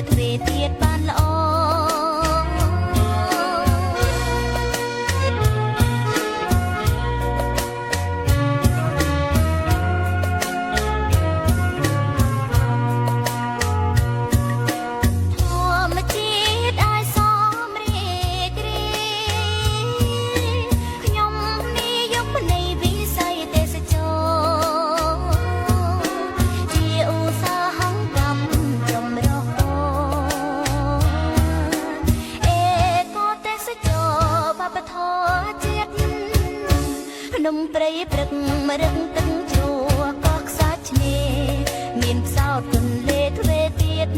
ទ្វេទៀតបានល្អនំព្រៃព្រឹកម្រឹកទឹកជ្រោះក៏ខ្សាច់ឆ្នេរមានផ្សោតទន្លេទ្វេទៀត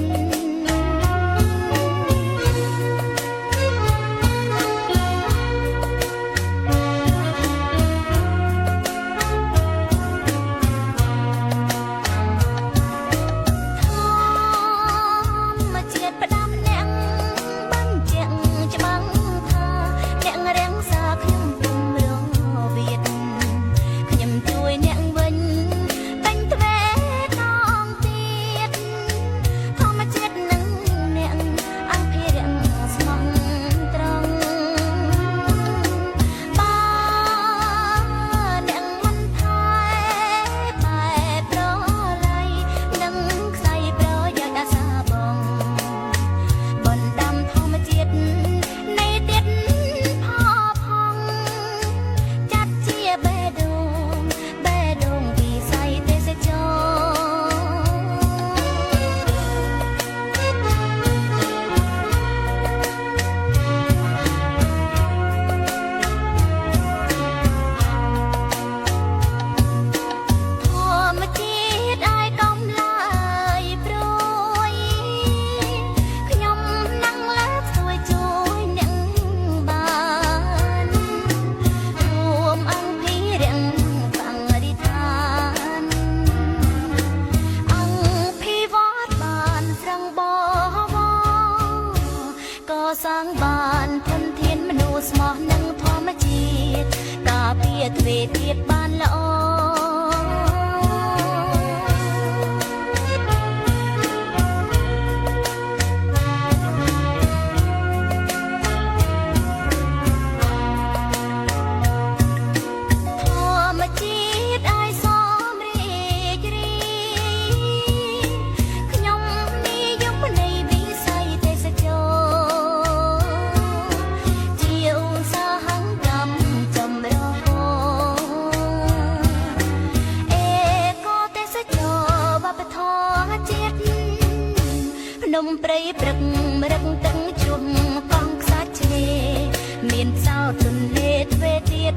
សាងបានធនធានមនុស្សស្មោះនឹងធម្មជាតិការពារទ្វេទៀតបានល្អនំព្រៃព្រឹកម្រឹកទឹកជ្រោះកងខ្សាច់ឆ្នេរមានផ្សោតទន្លេទ្វេទៀត